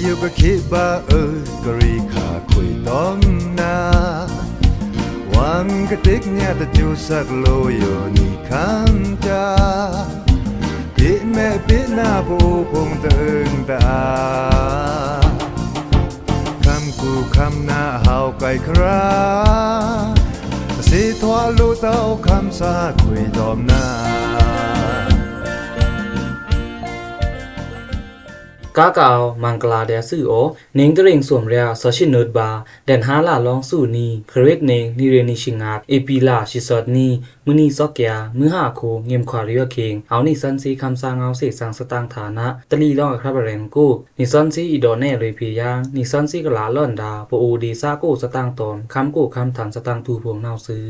อยู่ก็คิดบ่ากรีขาคุยต้องนาวังกะติกเนี่ยตะจูสักโลอยู่นี่คันจาปิแม่ปิหน้าผู้พงตึงตาคำกูคำหน้าเฮาไกลคราสิทวาลูเต้าคำสาคุยดอมนากากาวมังกลาเดซื่อโอเนงตะเรงสวมเรียสชินเนิดบาแดนหาลาลองสู่นีคเรกเนงนิเรนิชิงาเอปีลาชิสอดนีมือนีซอกยามือหาโคเงียมขวาเรียเคงเอานิสันซีคำสร้างเอาเสกสังสตางฐานะตะลีลองครับแรงกูนิสันซีอีดอแน่เลยพียางนิสันซีกลาล่อนดาปอูดีซาโกสตางตอนคำกูคำฐานสตางทูพวงนาวซื้อ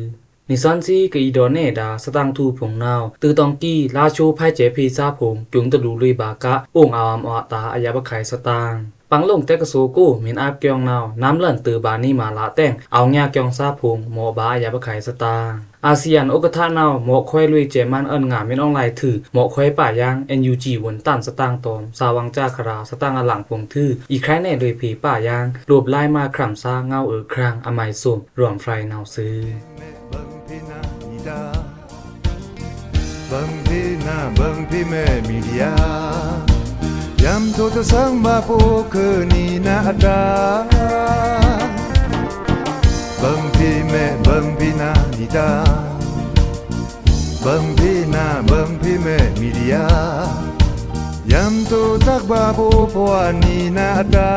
นิสันซีกอีดอเนดาสตังทูผงนาวตือตองกี้ลาโชไพเจพีซาผงจุงตะดูลุยบากะโองอามอตาอายาบะไขสตางปังลงเตกโซโกมินอาบเกียงนาวน้ำเลิ่นตือบานี่มาละแต่งเอาญาเกียงซาผงหมอบาอายาบะไขสตางอาเซียนอกทะนาวหมอค่อยลุยเจมันเอิ้นงามินออนไลน์ถือหมอค่อยป่ายาง NUG วนตันสตางตอมสาวังจาคราสตางอหลังผงทื่ออีกใครแน่โดยผีป่ายางรวบลายมาคร่ำซาเงาครางอมัยสมรวมไฟนาวซื้อบังพี่นาบังพี่แม่มีเดียยามโทตะสังมาปูคือนี่นาดาบังพี่แม่บังพี่นานิดาบังพี่นาบังพี่แม่มีเดียยามโทตักบาปูพวานี่นาดา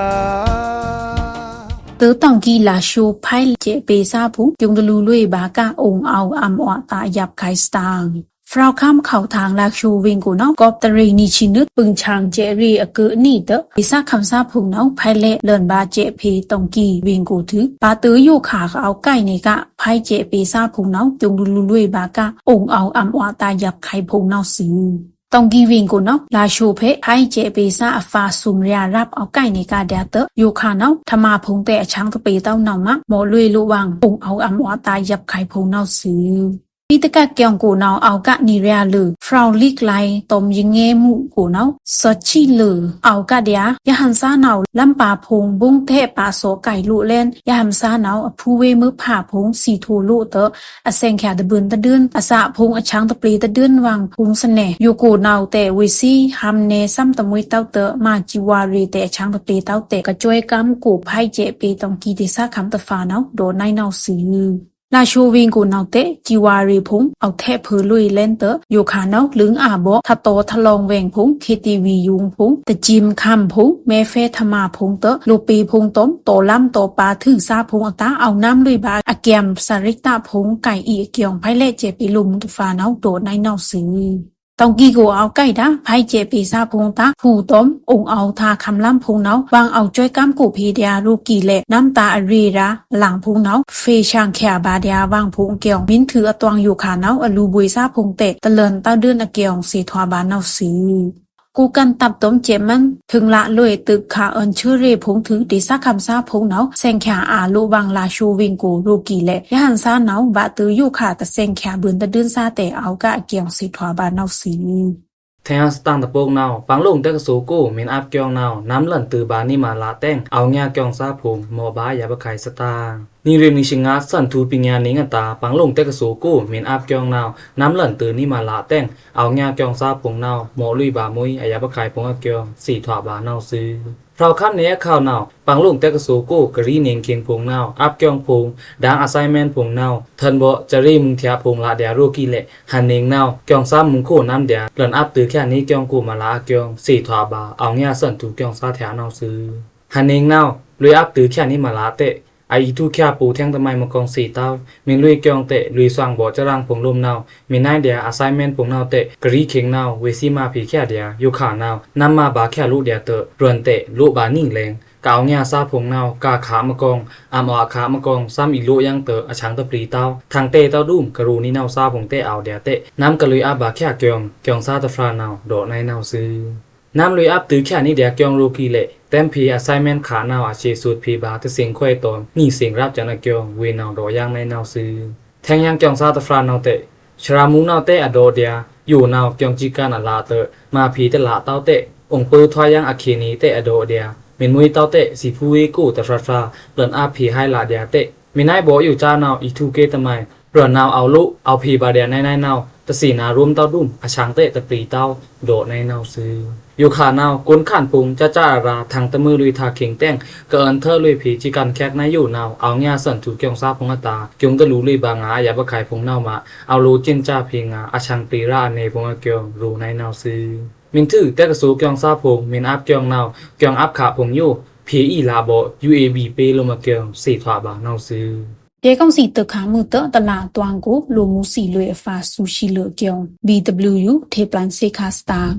เตอตองกีลาโชไพเจเปซาผู้ยงตะลูลุยบากาองเอาอัมอตายับไคสตางฟราวข้ามเข้าทางลากชูวิงกูเนาะกอบตะเรนิชินึดปึงชางเจรีอเกอนี่เตอปิซาคำซาพุงเนาะไพเลเลินบาเจเพตองกีวิงกูถือปาตืออยู่ขาเอาใกล้นี่กะไพเจเปซาพุงเนาะยงตะลูลุยบากาองเอาอัมอตายับไคพุงเนาะซื้อตองกีวิงกูเนาะลาโชเพไพเจเปซาอฟาซุมเรียรับเอาใกล้นี่กาเดเตออยู่ขาเนาะธมาพุงแต่ช้างตะเปเต้าเนาะมะหมอลุยลุวังองเอาอัมอตายับไคพุงเนาะซื้อปีตะกะเกียงกูนาวเอากะนิเรียลือฟราวลิกไลตมยิงเงมุกูนาวสดชิลือเอากะเดียยะหันซานาวลำปาพงบุ้งเทปาโสไก่ลุเล่นยะหันซานาวผู้เวมือผ่าพงสีทูลุเตออเซงแขตะบืนตะเดือนอสะพงอช้างตะปลีตะเดือนวางพงสะแหน่อยู่กูนาวแต่วิซีฮัมเนซัมตะมุยเต้าเตอมาจิวารีแต่ช้างตะปลีเต้าเตกะจ้วยกำกูไผเจปีตองกีติซาคำตะฟาเนาโดในนาวซื้อลาโชวิงกูนาวเตจิวารีพุงเอาแทเพลุยเล่นเตอยู่ขาเนาลึงอาบอกทะโตทะลองแวงพุงเคทีวียุงพุงตะจิมคำพุงเมเฟธมาพุงเตลูปีพุงต้มโตล่ำโตปลาถึงซาพุงอตาเอาน้ำลุยบาอเกียมสาริตาพุงไก่อีเกียงไพเลเจปีลุมตุฟาเนาโดในนาวซื้อตองกีกูเอาใกล้ดาไพเจปีซาพุงตาผู้ต้มองเอาทาคำล่ำพุงเนาบางเอาจ้อยก้ามกูพีเดียรูกีเละน้ำตาอรีระหลังพุงเนาเฟช่างแขบาเดียวางพุงเกียงมินถืออตวงอยู่ขาเนาอลูบุยซาพุงเตะตะเลินเต้าเดือนอเกียงสีทวาบานเนาซื้อกูกันตับต้มเจมันถึงละลุยตึกขาเอินชื่อเรพงถือดิซาคำซาพงเนาแซงแขอาลูวังลาชูวิงกูรูกีเละยหันซาเนาบะตืออยู่ขาตะแซงแขบืนตะดื้นซาแต่เอากะเกียงสีทวาบานเนาซื้อแทงสตังตะโปกนาวปังลงเตกโซโกมินอาบเกียงนาวน้ำเลิ่นตือบานี่มาละแต่งเอาญาเกียงซาพงหมอบายาบะไขสตางนี่เรียนนิชิงาสันทูปิญญานิงตาปังลงเตกโซโกมินอาบเกียงนาวน้ำเลิ่นตือนี่มาละแต่งเอาญาเกียงซาพงนาวหมอลุยบามุยอายาบะไขพงอเกียงสีทวาบานาวซื้อพราวคันเนยข้าวนาวปังลงเตกโซโกกะรีเนงเคียงพงนาวอับเกียงพงดังอไซเมนต์พงนาวทันบ่จะรีมุงเทียพงละเดียโรกีเละหันเนงนาวเกียงซ้ำมุงโคน้ำเดียเลิ่นอับตือแค่นี้เกียงกูมาละเกียงสีทวาบาเอาญาสันทูเกียงซาแถวนาวซื้อหันเนงนาวลุยอับตือแค่นี้มาละเตะไอทุกแค่ปูแทงทำไมมากองสีเต้ามีลุยเกียงเตะลุยสว่างบ่อจะรังผงลมนาวมีนายเดียอไซเมนต์ผงนาวเตะกรีเข็งนาวเวซีมาผีแค่เดียอยู่ขานาวน้ำมาบาแค่ลูกเดียเตะรวนเตะลูกบานิ่งแรงกาวญาซาผงนาวกาขามากองอามอขามากองซ้ำอีโลยังเตะอช้างตะปรีเต้าทางเตะเต้าดุ้มกรูนี่นาวซาผงเตะเอาเดียเตะน้ำกะลุยอาบาแค่เกียงซาตะฟรานาวโดในนาวซื้อน้ำลุยอับตือแค่นี้เดียเกียงโรกีเละเต็มพีอาไซเมนต์ขานาวอาเชสูตรพีบาตะเสียงค่อยตอนนี่เสียงรับจากนักเกียงเวนาวดอย่างในนาวซื้อแทงยังเกียงซาตะฟรานาวเตะชรามุงนาวเตะอโดเดียอยู่นาวเกียงจีการอลาเตะมาพีตะละเต้าเตะองค์ปือทวายังอเคนีเตะอโดเดีย เมนมวยเต้าเตะสีฟูเวกูตะฟราเปิ่นอาพีให้ลาเดียเตะมีนายบ่อยู่จ้านาวอีทูเกตะไมเปิ่นนาวเอาลุเอาพีบาเดียในนาวตะสีนารวมเต้าดุ่มอาช้างเตะตะปรีเต้าโดในนาวซื้ออยู่ขานาวกนข้านปุงจ้าราทางตะมือลุยทาเข่งแต้งเกินเธอลุยผีจิกันแคกนายอยู่นาวเอาญาสั่นถูกเกี่ยงซาพงตาเกี่ยงตะลูลุยบางาอย่าบ่ขายพงนาวมาเอาโลจินจ้าเพงาอาช้างปรีราในพงเกี่ยงรูในนาวซื้อมินถือแต่กระสูเกี่ยงซาพงมินอัพเกี่ยงนาวเกี่ยงอัพขาพงอยู่พีอีลาบ่ UAB เปลมาเกี่ยงสีถวาบานาวซื้อเด็กของสีตึกขามือเตอตลาดตวงกูโลมูสีลวยฟาซูชิเลเกียว BWU เทปลันเซคาสตาง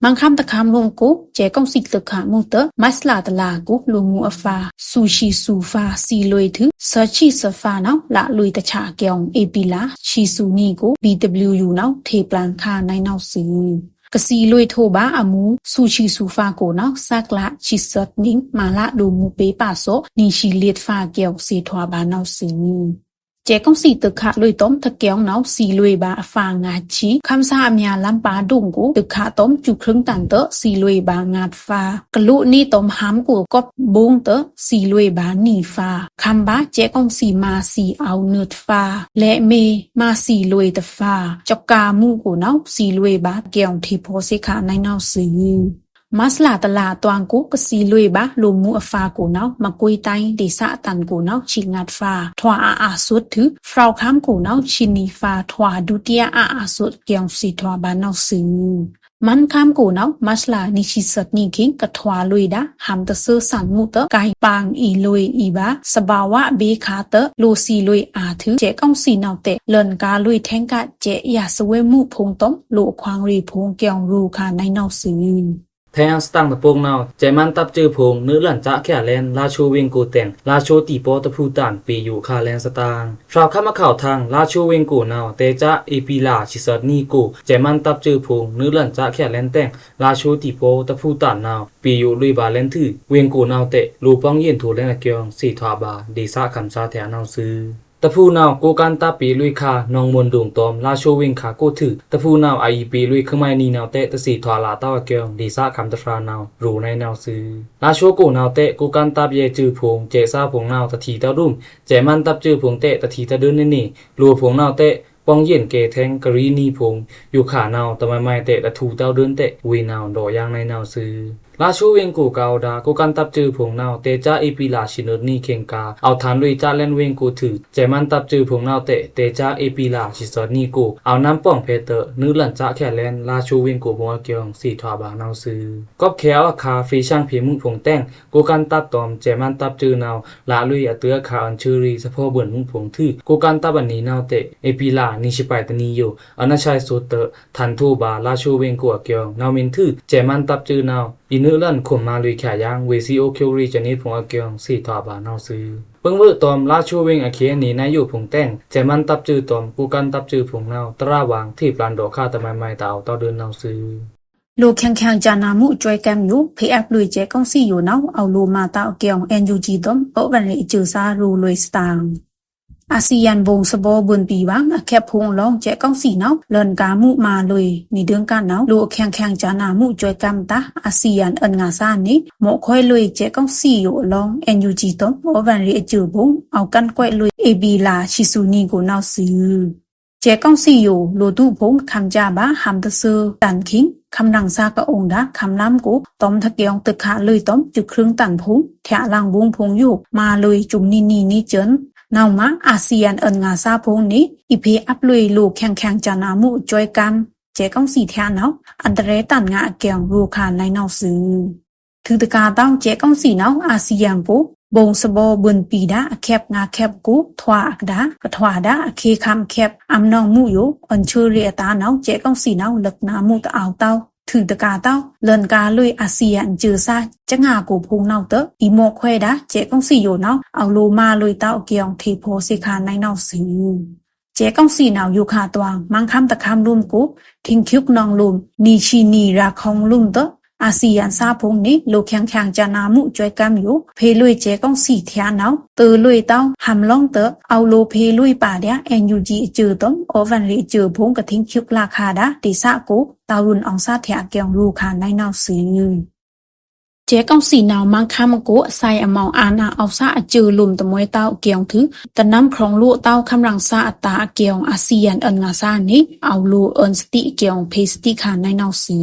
มังคำตะคำลงกูเจ๊กองสีตึกขามือเตอมัสลาตลากูโลมูอฟาซูชิซูฟาสีลวยถึงเซอร์ชิสฟาเนาละลุยตะฉาเกียวเอปิลาชิซูนีกู BWU เนาเทปลันคาในนาวซื้อกสีลวยโทบาอามูซูชิซูฟาโกเนาซักละชิสดนิงมาละดูมูเปปาโซนิชิเลียดฟาเกียวเซทวาบานาวซื้อเจ๊กองสีตึกขาลุยต้มทะเกียงเนาสีลุยบาฟางาชีคำสามียลำปาดุงกูตึกขาต้มจุครึ่งตันเตอสีลุยบางาดฟ้ากะลุนี่ต้มห้ำกูกบบุงเตอสีลุยบาหนีฟ้าคำบาเจ๊กองสีมาสีเอาเนื้อฟ้าและเมมาสีลุยตะฟ้าจกกามูกูเนาสีลุยบาเกียงที่โพสิขาในเนาสีมัสลาตลาตวงกูกสีลุยบะลูมูอฟากูเนามากุยไตดิสะตันกูเนาชิงัดฟ้าทวาอาสุดถือฟราวค้ำกูเนาชินีฟ้าทวาดุเตียอาสุดเกียงสีทวาบานเนาซื้อมันค้ำกูเนามัสลานิชิสดนี่คิงกะทวาลุยดะหำตะซื้อสันมูเตไกปางอีลุยอีบะสบาวะเบคาเตลูซีลุยอาถือเจก้องสีเนาเตเลินกาลุยแทงกะเจยาสเวมูพงต้มโลควางรีพงเกียงรูคาในเนาซื้อแทงสตังตะปงนาวใจมันตับจื้อพงเนื้อหลั่นจะแค่แลนราโชเวงกูแต่งราโชตีโปตะพูตานปีอยู่คาแลนสตางฟราวเข้ามาข่าวทางราโชเวงกูนาวเตจะเอปีลาชิสดนี่กูใจมันตับจื้อพงเนื้อหลั่นจะแค่แลนแต่งราโชตีโปตะพูตานนาวปีอยู่ลุยบาแลนถือเวงกูนาวเตรูป้องเย็นถูแลนเกียงสีทวาบาดีซะคำซาแถนาวซื้อตะพูนาวกูกันตาปีลุยคานองมนดวงตอมราโชเวงขากูถือตะพูนาวไอปีลุยขมายนีนาวเตตะสีทวาลาตาวเกียงดีซะคำตะฟรานาวรูในนาวซื้อราโชกูนาวเตกูกันตาเยจื้อพงเจซาพงนาวตะทีตะรุ่มเจมันตับจื้อพงเตตะทีตะเดินนี่รัวพงนาวเตป้องเย็นเกแทงกรีนีพงอยู่ขานาวตะไม้เตตะทูเต้าเดินเตวีนาวดอยางในนาวซื้อราชูเวงกูกาวดากูกันตับจื้อพงนาวเตจ้าเอปีลาชินดนี่เข่งกาเอาฐานลุยจ้าเล่นเวงกูถือใจมันตับจื้อพงนาวเตจ้าเอปีลาชิสอดนี่กูเอาน้ำป้องเพเตอร์นื้อหลั่นจ้าแค่แลนราชูเวงกูพงเกียงสีทวาบานาวซื้อกอบแควอาคาฟรีช่างผีมุงพงแต้งกูกันตับตอมใจมันตับจื้อนาวลาลุยอเตือขาอันชื่อรีสะพอเบิ่นมุงพงถือกูกันตับอันนี้นาวเตเอปีลานิชิไปตะนีอยู่อนาชัยโซเตอร์ทันทูบาราชูเวงกูเกียงนาวมินถือใจมันตับจื้อนาวอีนื้อลั่นข่มมาลุยแขยางเวซีโอคิวรีจนิดพงอเกียงสีทวาบานาวซื้อเบิ่งเวอตอมราชูเวงอเคียนีนายอยู่พงแต้งใจมันตับจื้อตอมกูกันตับจื้อพงนาวตราวางที่ปลานดอกคาตะไม้ตาเอาต่อเดินนาวซื้อโลแข็งๆจานามุจวยแกมอยู่เพอัพลุยเจก้องซี่อยู่เนาเอาโลมาตาเกียง NUG ต้มโอวันเลยจือซารูลุยสตางอาเซียนวงสบบุญปีบังแคบพงร้องแจก้องสีเนาเลินกามุมาเลยนี่เดืองกันเนาโลแข็งๆจานามุจวยกำตาอาเซียนเอินงาซานี่หมอค่อยเลยแจก้องสีอยู่ร้อง NUG ต้มโอวันเลยจือบงเอากันก้อยเลยเอบีลาชิซูนีกูนาวซื้อแจก้องสีอยู่โลตุพงคำจาบาฮัมตะเซอตันคิงคำนังซากะองดาคำล้ำกูต้มทะเกียงตึกขาเลยต้มจุดครึ่งตันพุงแถะลังบุงพงอยู่มาเลยจุ่มนี่เจินนาวมาอาเซียนเอินงาซาพงนี้อีเพอัพลุยลูกแข็งๆจานามุจอยกันเจก้องสีแทนเนาอันตรายตันงาเกียงรูคาในนาวซื้อถึงตะกาต้องเจก้องสีเนาอาเซียนปูบงสบบุญปีดาแคบงาแคบกูทวาอักดากะทวาดาเคคำแคบอำนองมุอยู่อันเชเรียตาเนาเจก้องสีเนาลึกนามุตะเอาเต้าถึงตะกาเต้าเลินกาลุยอาเซียนจือซาจะงากูพุงเนาเตออีโมควดาเจก้องสีอยู่เนาเอาโลมาลุยเต้าเกียงทีโพสิคาในเนาซื้อเจก้องสีเนาอยู่คาตวงมังคำตะคำลุ่มกูทิ้งคิกนองลุ่มนีชีนีราคองลุ่มเตออาเซียนซาพงนี้โลแข็งๆจานามุจวยกำอยู่เพลุยเจก้องสีเทียนเนาเตอลุยเต้าหำล่องเตอเอาโลเพลุยป่าเดีย NUG จือต้มโอวันลีจือพงกะทิ้งคิกราคาดาติสะกูตารุนอองซาเทียเกียงรูคาในนาวซื้อ เจ๊ก้องสีนาวมังคามโกใส่อมองอาณาเอาซาจือลุมตะมวยเต้าเกียงถือตะน้ำครองลู่เต้าคำรังซาอัตาเกียงอาเซียนเอินงาซานี้เอาลูเอินสติเกียงเพสติคาในนาวซี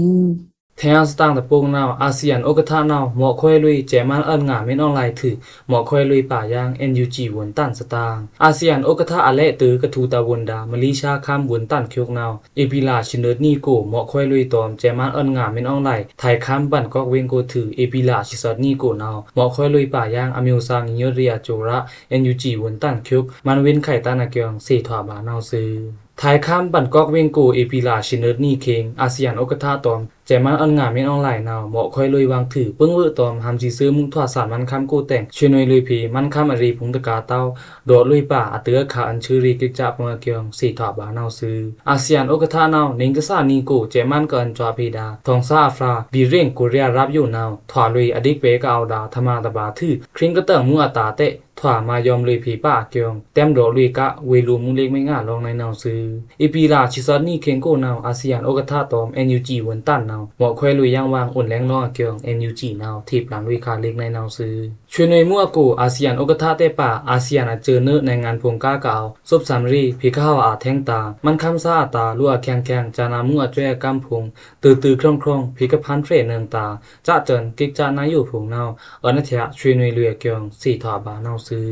แทนสตางตะปงนาวอาเซียนโอกะทะนาวหมอค่อยลุยแจมันเอิ้นงาเม่นออนไลน์ถือหมอค่อยลุยป่ายาง NUG วนตันสตางอาเซียนโอกะทะอะเลตือกะทูตาวนดามะลีชาคัมวนตันเคียกนาวเอปิลาชินเนิดนี่โกหมอค่อยลุยตอมแจมันเอิ้นงาเม่นออนไลน์ไทยคัมบันกอกเวงโกถือเอปิลาชิซอดนี่โกนาวหมอค่อยลุยป่ายางอเมวซางยอเรียโจระ NUG วนตันเคียกมันเว้นไข่ตานะเกียงเสถวาบานาวซื้อท้ายข้ามบันกอกเวงโกเอปิลาชินเนิดนี่เคงอาเซียนโอกะทะตอมแจมันอันงาเม่นออนไลน์นาวเหมาะค่อยลุยวางถือเปิ้งเวอตอมหำสิซื้อมุงทวาสารมันคำโกแต่งช่วยหน่วยลุยพีมันคำอรีพุงตะกาเต้าโดดลุยป่าอเตือขาอันชื่อรีกิจาปเมือเกียงสีถาบานาวซื้ออาเซียนโอกะทะนาวนิงกะซานีโกแจมันกันจวาเพดาทองซาฟราบีเร่งโกเรียรับอยู่นาวถวาลุยอดิกเปกเอาดาธรรมาตบาถือคริงกะเติงมุอตาเตะถวามายอมลุยผีป่าเกียงแต้มโดดลุยกะเวลูมุงเล็กไม่ง่าลองในนาวซื้ออีปีลาชิซอดนี่เคงโกนาวอาเซียนโอกะทะตอม NUG วนตันนาวเหมาะค่อยลุยยังวางอุ่นแรงรอเกียง NUG นาวทีบหลังลุยคาเล็กในนาวซื้อช่วยหน่วยมั่วกูอาเซียนโอกะทะเตป่าอาเซียนเจอเนในงานพงก้ากาวซบสามรีพิข้าวอาแทงตามันคำซาตาลัวแข็งๆจานามั่วแจ้กำพงตื่ๆคล่องๆพิกพันเฟรเนืองตาจะเจินกิกจานาอยู่พงนาวอนัทยะช่วยหน่วยเรือเกียงสีถาบานาวซื้อ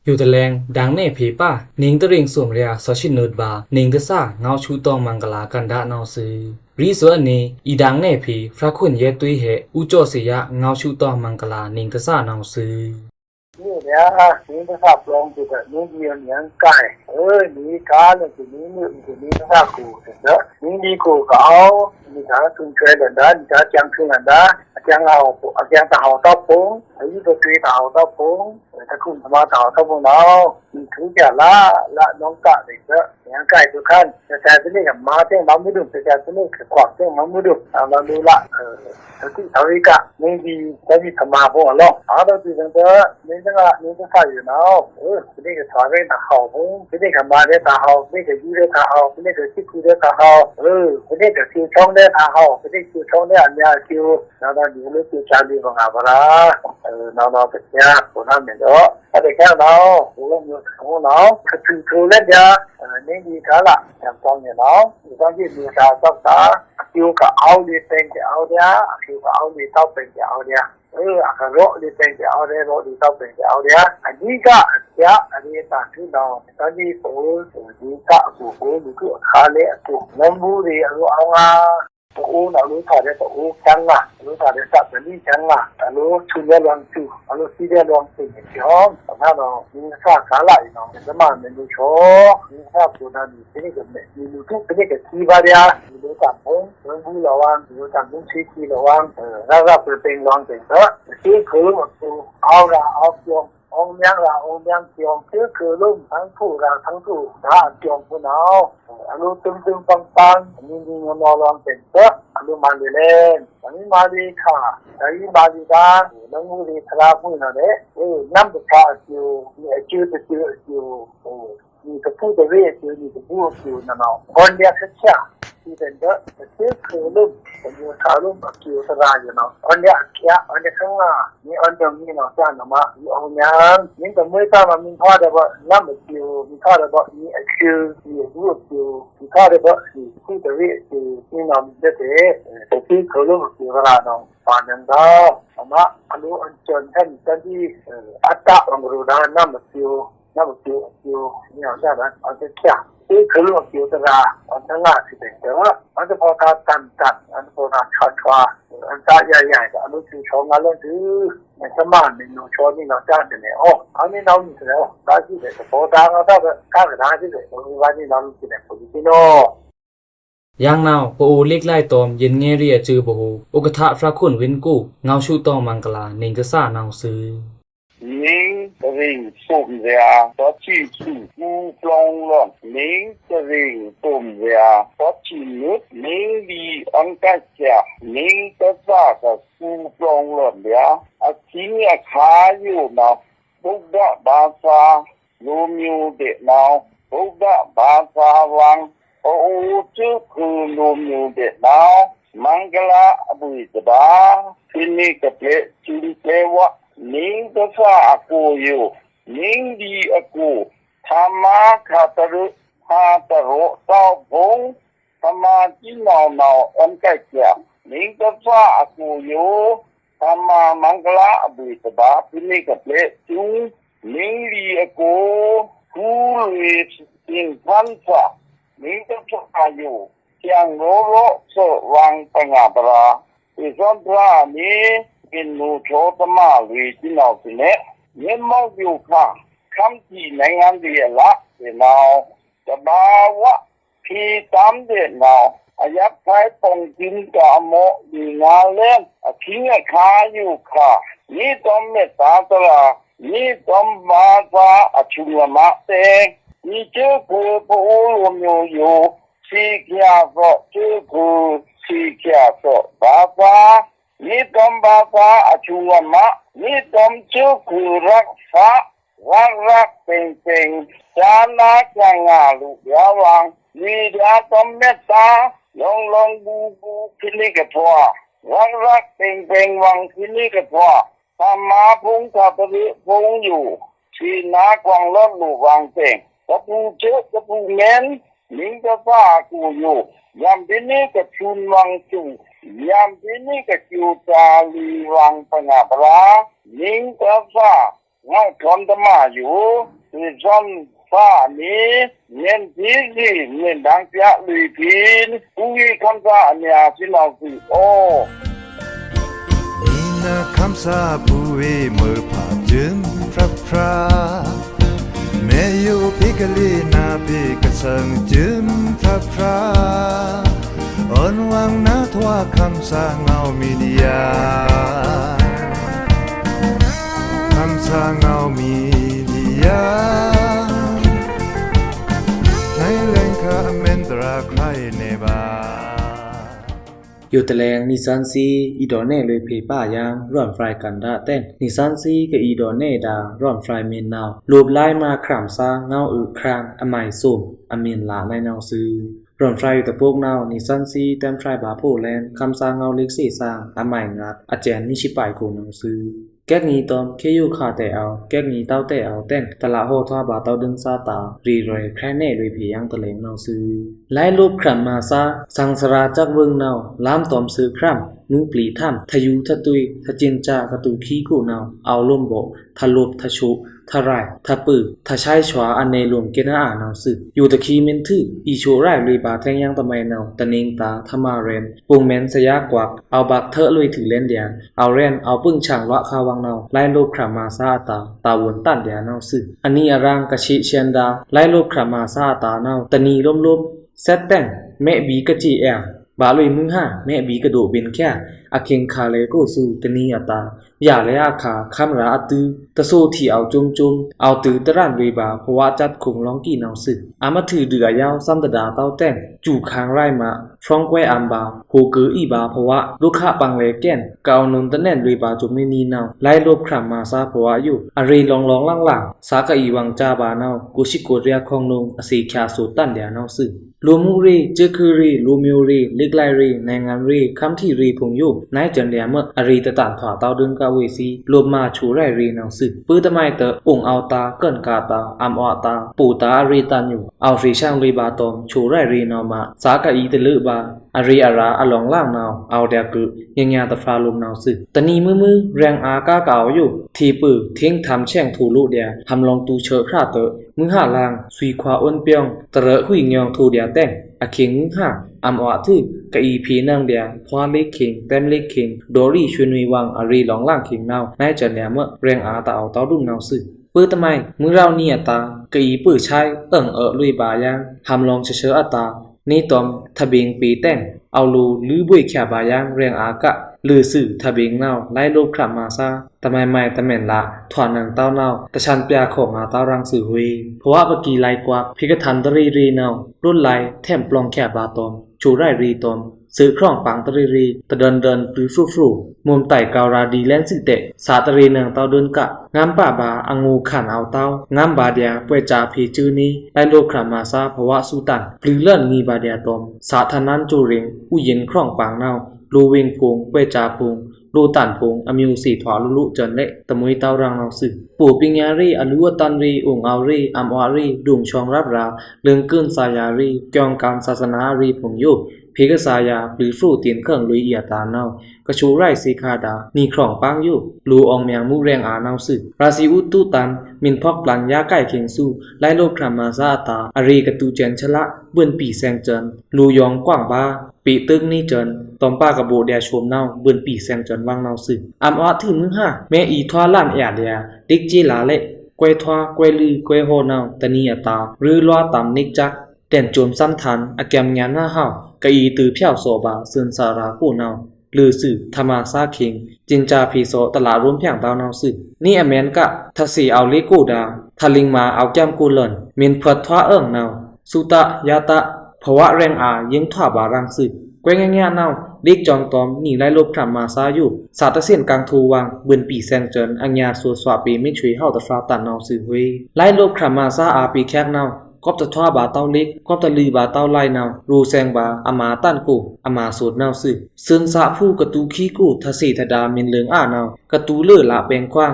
อยู่ตะแรงดังเน่ผีป่านิงตะริงสวมเรียซอชินเนิดบานิงตะซ่าเงาชูตองมังกลากันดานาวซื้อรีสวนนี้อีดังเน่ผีฟราคุนเยตุยเหอุโจสิยะเงาชูตองมังกลานิงตะซ่านาวซื้อนี่เนี่ยนิงตะซ่าปลองจุดนี้เดียวเนี่ยไก่นี่กาเลยจุดนี้นี่จุดนี้ตะซ่ากูเนาะนี่ดีกูก็เอานี่ถ้าคุณช่วยกันได้จะจังขึ้นกันได้จังเอาจังตาเอาต้อปงไอ้ตัวตีตาเอาต้อปงถ้าคุณมาตาเอาต้อปงเนาะมันถึงจะละน้องกะเลยเนาะอย่างไก่ทุกขั้นแต่ที่นี่กับมาเต้งมาไม่ดูแต่ที่นี่คือขวางเต้งมาไม่ดูเราดูละที่เท่านี้กะนี่ดีได้มีธรรมะพวกเราเราดูจังเด้อนี่จังอ่ะนี่จะใส่อยู่เนาะที่นี่ก็ถอยไปตาเขาพงที่นี่กับมาได้ตาเขาที่นี่ก็ยืดได้ตาเขาที่นี่ก็คิดคุยได้ตาเขาที่นี่ก็คิวช่องได้ตาเขาที่นี่คิวช่องได้อันนี้คิวเราอยู่เรื่องคิวชาลีของเราเราเป็นเนี่ยคนนั้นเนี่ยเนาะถ้าเด็กแค่เราเราอยู่ของเราคือเล่นยานี่ดีค่ะล่ะอย่างตอนเนี่ยเนาะตอนที่มีตาสักตาคิวก็เอาดีเป็นจะเอาเนี่ยคิวก็เอาดีเต้าเป็นจะเอาเนี่ยอาโรดีเป็นจะเอาเนี่ยโรดีเต้าเป็นจะเอาเนี่ยอันนี้ก็จะอันนี้ตาที่เราตอนนี้ปูดีก็ปูดีก็ขาเละปูน้ำบูดีเอาปูเรารู้ถ่ายได้ปูจังล่ะรู้ถ่ายได้สับแบบนี้จังล่ะรู้ชุนเรื่องจู่รู้ซีเรียสเรื่องสิ่งที่ห้องถ้าเรามีสร้างขาไหลเนาะจะมาเมนูโชว์มีสร้างตัวนั้นที่นี่ก็มียูทูบที่นี่ก็ทีบาเดียมีรู้จักพงเรื่องผู้ระวังรู้จักมุ้งชี้ที่ระวังแล้วเป็นรองเป็นเถอะที่คือว่าเอาละเอาเกี่ยวองค์ยังละองค์ยังเกี่ยวคือลุ่มทั้งผู้ละทั้งผู้ถ้าเกี่ยวผู้เอาอารมณ์ตึงๆปังๆมีเงินรองเป็นเถอะอารมณ์มาเล่นอันนี้มาดีค่ะแต่ยิ่งมาดีด้านน้องมูดีทราบผู้นั่นเองน้ำตาคิวมีคิวมีกระพุ้งตัวเรียคิวมีกระพุ้งคิวนั่นเอาคนเดียวแค่ที่เป็นเถอะคือลุ่มเป็นอยู่ทาลุ่มคิวสลายอยู่เนาะอันเนี้ยอันเนี้ยข้างหน้ามีอันตรงนี้เนาะจ้าเนาะมามีองค์ยังนี่ก็ไม่ทราบว่ามีทอดได้บ่น้ำคิวมีทอดได้บ่มีคิวมีรูปคิวมีทอดได้บ่มีคู่ตัวเรียคิวนี่เนาะมีเด็ดแต่ที่คือลุ่มคิวสลายเนาะปานนั้นก็มาอันนู้นจนท่านที่อัตตะองค์รู้ด้านน้ำคิวนี่เอาได้เอาจะแค่ที่คือลุ่มคิวสลายอันทั้งหลายที่เป็นแต่ว่าอันจะพอทาตันอันพอทาชัวอันตาใหญ่ๆอันนู้นคือชงมาเล่นถือในสมานในโนชนี่เราจ้างเนี่ยอันนี้เรามีแล้วตาที่เนี่ยพอทางเราถ้าข้างทางที่เนี่ยมีวันนี้เรามีเนี่ยคนที่โน่ยังนาวปูเล็กไล่ตอมเย็นเงเรียจือบ่ฮูอุกทะฟราคุนเว้นกู้เงาชูตองมังกลานิงกะซ่านาวซื้อ您的人送家到记住不装了您的人送家到记录您的安家您的啥个不装了呀今年还有呢不的巴萨罗密欧的呢不的巴萨王这คือ罗密欧的呢มังกลาบุยตบาฟินิกเปจุนเปวะนิงตฟาอกูอยู่นิงดีอกูธรรมาคาตรุหาตโรเต้าพงธรรมาจินาวอันใกล้เคียงนิงตฟาอกูอยู่ธรรมามังกลาบุยตบาฟินิกเปจุนนิงดีอกูคูลิสิงพันฟานิงตฟาอยู่yang lolo so wang pengabra ison tra ni inu chotama li jinao sine nyemau yu kha kham ji nangan de la de nao tabawa phi tam de nao ayap phai pong jin ka mo di nga len aking kha yu kha ni tom me ta tra ni tom ma sa achunga ma te ni che ko po lo myo yoစီကြသောကျေကူစီကြသောဘာသာနိတံဘာသာအချူဝမနိတံကျေကူရက်ဖာဝရက်ပင်ပင်ဇာနာကငါလူပြောဝံနိဒာသမ္မတာလုံးလုံးဘူခိနိကထွာဝရက်ပင်ပင်ဝံခိနိကထွာသမ္မာဘုံသာပရိဘုံယူစီနာကွန်လောလူဝံပင်တပူကျေတပူမန်นิงตะฟากูอยู่ยามดินี่ก็ชุนวังจุยามดินี่ก็จูจาลีวังปงาปรานิงตะฟาเงาทนตะมาอยู่ที่ซ้อนฟ้านี้เงินพีสิเงินดังเปียลุยพีนผู้ยีคำสาเนี่ยสิเราสิโอนีนาคำสาบูเอเมื่อผ่าจึงพระพราเมยูพิกลีนาพิกสังจึมพระพราอ่อนวังนาทว่าคำสาเงามีเดียคำสาเงามีเดียในแหล่งคาเมนตราใครเนบาอยู่ตะแลงนิสันซีอีดอเน่เลยเพป้ายังร่อนฟรายกันดาเต้นนิสันซีกับอีดอเน่ดาร่อนฟรายเมนนาวรูปไล่มาครามซาเงาครางอมัยสุ่มอเมนลาในนาวซื้อร่อนฟรายอยู่แต่พวกนาวนิสันซีเต็มฟรายบาโพแลนคำซาเงาเล็กสีสร้างอมัยงัดอาจารย์มิชิปายโกนาวซื้อแก๊กนี้ตอมเคยูขาแต่เอาแก๊กนี้เต้าแต่เอาเต้นตลาดโหทว่าบาเต้าดึงซาตารีรอยแค่แน่เลยเพียงตะเลงนาวซื้อไล่รูปครัมมาซาสังสราจักเวิงนาวล้ามตอมซื้อครัมนูปลีถ้ำทะยูทะตุยทะจินจากระตูขี้กูนาวเอาล่มโบทะลุทะชุทะไรทะปือทะใช้ฉวาอันในรวมเกณฑ์อ่านาวสึอยู่ตะคีเมนทื่ออีโชไรเลยบาแทงยังตะไมนาวตะเนงตาทะมาเรนปุงแมนสยากวักเอาบักเถอะลุยถึงเล่นเดียเอาเรนเอาปึ้งช่างวะคาวังนาวไล่โลกครามาซาตาวนตันเดียนาวสึอันนี้อรังกะชิเชียนดาไล่โลกครามาซาตานาวตะนีล้มเซตแต่งแม่บีกะจีแอบาลุยมึงห้าแม่บีกระโดเบนแค่อาเค็งคาเลโกสูตนีอัตาอย่าเลยอาคาคัมราอตือตะโซที่เอาจุมเอาตือตะรันเวบาเพราะว่าจัดคงร้องกี่นาวสึอามาถือเดือยาวซ้ำตะดาเต้าแต่งจู่ค้างไรมาฟรองแควอัมบาโหเกืออีบาเพราะว่าลูกค้าปังเลแก่นกาวนนตะแน่นเวบาจุมนีนาวไล่ลบครามมาซาเพราะว่าอยู่อารีลองล่างสากะอีวังจาบานาวกุชิโกเรียคองนงอสีคาสูตันเดียนาวสึลูมูรีเจคือรีลูมิวรีลิกไลรีในงานรีคำที่รีพงอยู่นายจันเดียเมื่ออารีตะตันถอเต้าดึงกาเวซีรวมมาชูไรรีนาวสึปื้อตะไมเตอองเอาตาเกินกาตาอัมอตาปูตาอารีตันอยู่เอาฟรีช่างรีบาตอมชูไรรีนาวมาสากะอีตะลือบาอารีอาราอลองล่างนาวเอาเดียกึยังยาตะฟาลมนาวสึตะนีมือแรงอากาเก่าอยู่ทีปื้อเทียงทำแช่งถูลุเดียทำลองตูเชอคราเตอมือหาลางสุยควาอ้นเปียงตะเรหุยงยองทูเดียแต่งอาเข็งมือหาอัมอทึกะอีพีนางเดียพวาเล็กเข็งเต็มเล็กเข็งโดรี่ชวนวีวังอารีหลองล่างเข็งนาวนายจันเดียเมื่อแรงอาตาเอาเต้าดุ่มนาวสึปื้อตะไมมือเราเนี่ยตากะอีปื้อใช้ลุยบายังทำลองเชออัตานี่ตอมทะเบงปีแต่งเอาลูลือบุยแขบายังแรงอากะลือสื่อทะเบงนาวไล่โลกครามาซาตะไมไม่ตะแม่นละถอนหนังเต้านาวตะชันเปียของอาเต้ารังสื่อเวเพราะว่าปกีไลกว่าพิกทันตรีนาวรุ่นไลแถมปลองแขบบาตอม ชูไรรีตอมซื้อครองปังตรีรีตะเดินปรือฟรูมุมไต่กาวราดีแลนสิเตสาตรีเนืองเตาเดินกะงามป่าบาอังูขันเอาเตางามบาเดียป่วยจาพีจื้อนี้ไลโลครามาซาภวะสุตันปรือเลื่อนงีบาเดียตอมสาธนันจูริงอุเย็นครองปังเนาลูเวงพงป่วยจาพงลูตันพงอมิวสีถอลุจนเละตะมุยเตารังเอาสึปู่ปิญญารีอลุวตันรีองเอารีอัมอรีดุงชองรับราวเลืองเกินสายารีกองการศาสนารีผงโยพิกษายาปรือฟูเตียนเครื่องลุยเอียตาเนากระชูไรสีคาดานีครองปังอยู่ลูอองเมียงมุแรงอาเนาสึราศีอุตุตันมินพอกปลันยาใกล้เคียงสู้ไล่โลครามาซาตาอรีกตูเจนชละเบือนปีแซงเจินลูยองกว้างบ้าปีตึกนี่เจินตอมป้ากระโบเดียชมเนาเบือนปีแซงเจินวางเนาสึอัมอถึงมือห้าแม่อีทวาล้านเอียเดียดิกจีลาเละกวยทวากวยลือกวยโฮเนาตะนียตาหรือล้อตามนิกจักแต่นโจมซ้ำทันอแกมงานหน้าห้าวกะอีตือเพียวโซบาเซินสารากูเนาลือสื่อธรรมาซาคิงจินจาพีโซตลาดรวมเพียงดาวเนาสื่อนี่อเมนกะทัสีเอาลิกูดาทะลิงมาเอาแก้มกูเลินมินเพิดทว่าเอิงเนาสุตะยาตะภวะแรงอายิงทว่าบารังสื่อกวยง่ายๆเนาลิกจองตอมหนีไล่ลบธรรมาซาอยู่สาตะเสียนกลางทูวังเบือนปีแซงเจินอัญญาสัวสวาปีไม่ช่วยเฮาตะฟราตันเนาสื่อเวไล่ลบธรรมาซาอาปีแคกเนากอบตะทว่าบาเต้าเล็กกอบตะลือบาเต้าไล่เนารูแซงบาอามาตันกูอามาสูดเนาซึซึนสะผู้กระตูขี้กูทะสีทะดามินเลืองเนากระตูเลือละแปงกว้าง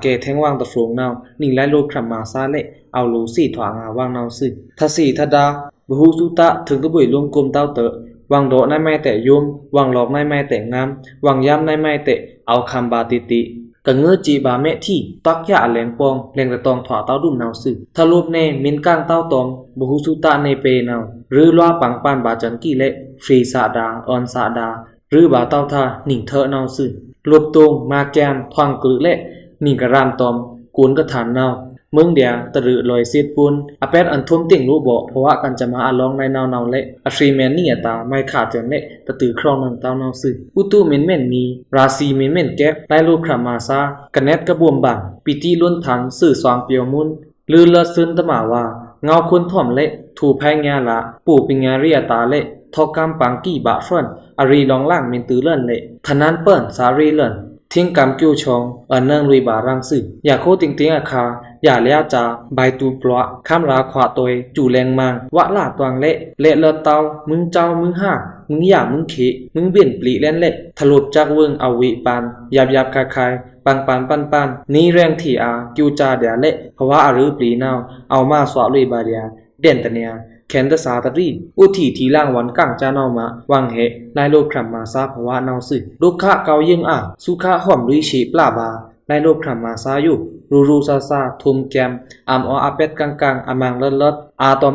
แกแทงวางตะฟงเนานิ่งไล่โลครามาซาเละเอารูสีถวางาวางเนาซึทะสีทะดาบหูสุตะถึงตะบุยลงกลมเต้าเตะวางโดในไม้แต่ยมวางหลอกในไม้แต่งามวางย้ำในไม้แต่เอาคำบาติกะเงือจีบาเมที่ตักยะแหลงปองแหลงตะตองถอเต้าดุมเนาซึทะลุบเนมินก้างเต้าตองบหูสุตะในเปเนาหรือล้อปังปานบาจันกี้เละฟรีสาดาออนสาดาหรือบาเต้าทาหนิงเถอะเนาซึรวบตรงมาแกมทวงกลือเละหนิงกะรามตอมกูนกะฐานเนาเมืองเดียตะรึลอยเสียดปุนอเป็ดอันทุ่มติ่งรู้บ่เพราะว่ากันจะมาลองในเนาเละอทรีแมนนี่ตาไม่ขาดจนเละตะตือครองนังเต้าเนาซึอุตุเม่นมีราศีเม่นแก๊กไล่ลูกครามาซากะแนตกระบวมบังปีตีล้นทันสื่อสวางเปียวมุนลือเลิศซึนตะมาว่าเงาคนถ่อมเละถูแพงงาละปู่ปิญญาริยตาเละทอกำปังกี้บะเฟินอรีลองล่างมินตือเลิ่นเละทนันเปิ้นสารีเลิ่นทิ้งกำกิ้วชองอันเนื่องลุยบารังสึอย่าโคติงอาคาอย่าเลียจาใบตูปลวะข้ามราขวาตวยจู่แรงมังวะลาตวงเละเละเตามึงเจ้ามึงห้ามึงอย่ามึงเขมึงเบี่ยนปลีเล่นเละถลุบจากเวิงเอาวิปานยับคายปันนี้แรงที่กิ้วจาเดียเละเพราะว่าอารือปลีนาวเอามาสวะลุยบาเดียเด่นตะเนียแขนตะสาตะรีอุทีทีล่างวันกังจานาวมาวางเหไลโลครัมมาซาภวะนาวสึลูกค้าเกายิงสุขาหอมลุยชีปลาบาไลโลครัมมาซาอยู่รูซาทุมแกมอาเป็ดกังอามังเลิศตอม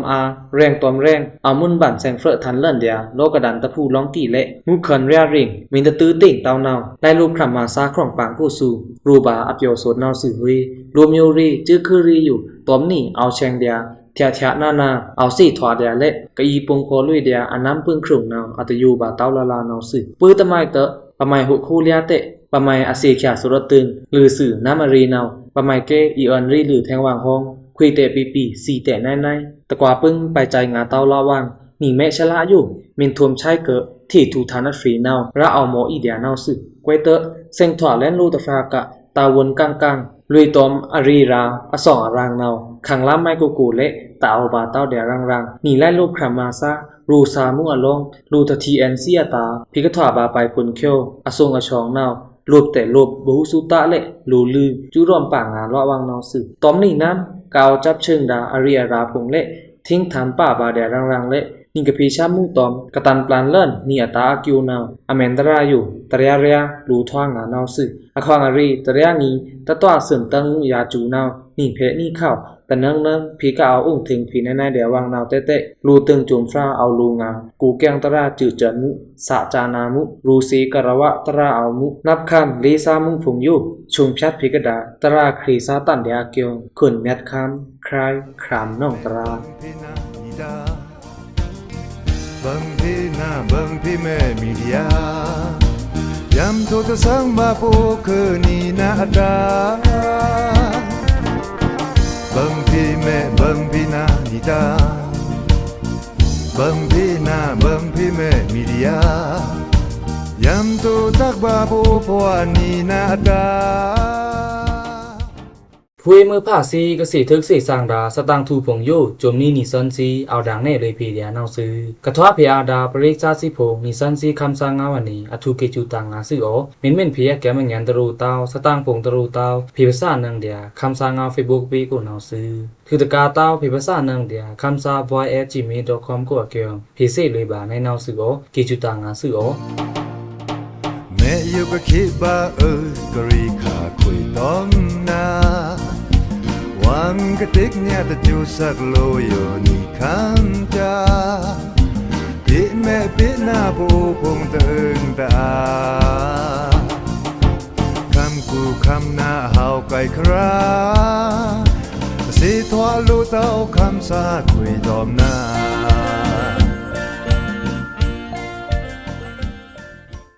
แรงตอมแรงเอามุนบั่นแสงเฟรทันเลิ่นเดียโลกระดันตะพูร้องกี่เละมุขเขินเรียริงมินตะตื้อติ่งเตาเนาไลโลครัมมาซาครองปางกูสูรูบาอภิโยโสดนาวสึรีรวมโยรีจื้อคือรีอยู่ตอมนี่เอาแชงเดียเทียนาเอาสีถอดเดียเละกะอีปงโคลุยเดียอันน้ำพึ่งครุ่งนาวอัตยูบาเต้าลาเนาสึปื้อตะไมเตะปะไมหุคูเลียเตะปะไมอาเซียขยาสุรตึงลือสื่อน้ำอารีนาวปะไมเกอีออนรีหรือแทงวางห้องคุยเตะปีสีเตะในตะกว่าปึ้งไปใจงาเต้าลาวางหนีแม่ชะละอยู่มินทวมใช้เกะที่ถูทานัดฟรีนาวระเอาโมอีเดียนาวสึกวยเตะเซ็งถอดแล่นลูตะฟรากะตาวนกังลุยตอมอารีราสองอารางนาวขังล้ำไมกูเละตาเอาบาเต้าเดียรังหนีไล่ลูกครามาซารูซามุอลงรูตะทีแอนเซียตาพิกถาบาไปพุนเคียวอทรงอชองนาวรวบแต่รวบบูสุตะเละลูลือจุรอมป่างงานละวังนอสึตอมนี่น้ำกาวจับเชิงดาอารีอาราพงเละทิ้งฐานป่าบาเดียรังเละนี่กะพีชามุ่งตอมกะตันปลานเลิ่นนี่ตาอากิวนาวอเมนตราอยู่ตระยะรูทวางงานาวสึอควางอารีตระยะนี้ตะตัวเสริมตังยาจูนาวนี่เพนี่เข้าแต่เนื่องพีก็เอาอุ้งถึงพีในเดียววางนาวเตะรูตึงจุ่มฟ้าเอารูงากูแกงตราจืดเจินมุสะจานามุรูสีกระวะตราเอามุนับคำลีซามุงผงยุชุมชัดพิกดาตราครีซาตันเดียเกียวขุนเม็ดคำคลายครามน้องตราบังพีนาบังพีแม่มีเดียยามโทตะสังบาปูคือนีนาดาบังพีแม่บังพีนานิดา บังพี่หน้าบังพี่แม่มีเดียยำตัวตักบาบูพวานีนาตาผู้มือผ้าซีกสิทึกสิสร้างดาสตางทูผงโยจมนี้นิสันซีเอาดังแน่เลยพีเดียนาวซื้อกระทว่าพยาดาปริกษาสิพงนิสันซีคำสร้างงาวันนี้อทุเกจูตังงาซื้ออเม่นเพียแกมันยันตรูเตาสตางผงตรูเตาพิภาษานังเดียคำสร้างงา Facebook ปีกูนาวซื้อคือตะกาเตาพิภาษานังเดียคำสร้าง boy@gmail.com ก็เกี่ยวพิเศษเลยบาในนาวซื้ออเกจูตังงาซื้ออแม่อยู่ก็คิดว่ากรีขาคุยต้องนาวังกะติกเนี่ยตะจูสักโลโยนี่คันจาปิแม่ปิหน้าปูพงเติงตาคำกูคำหน้าเฮาไกลคราสิทวาลูเต้าคำสาคุยดอมนา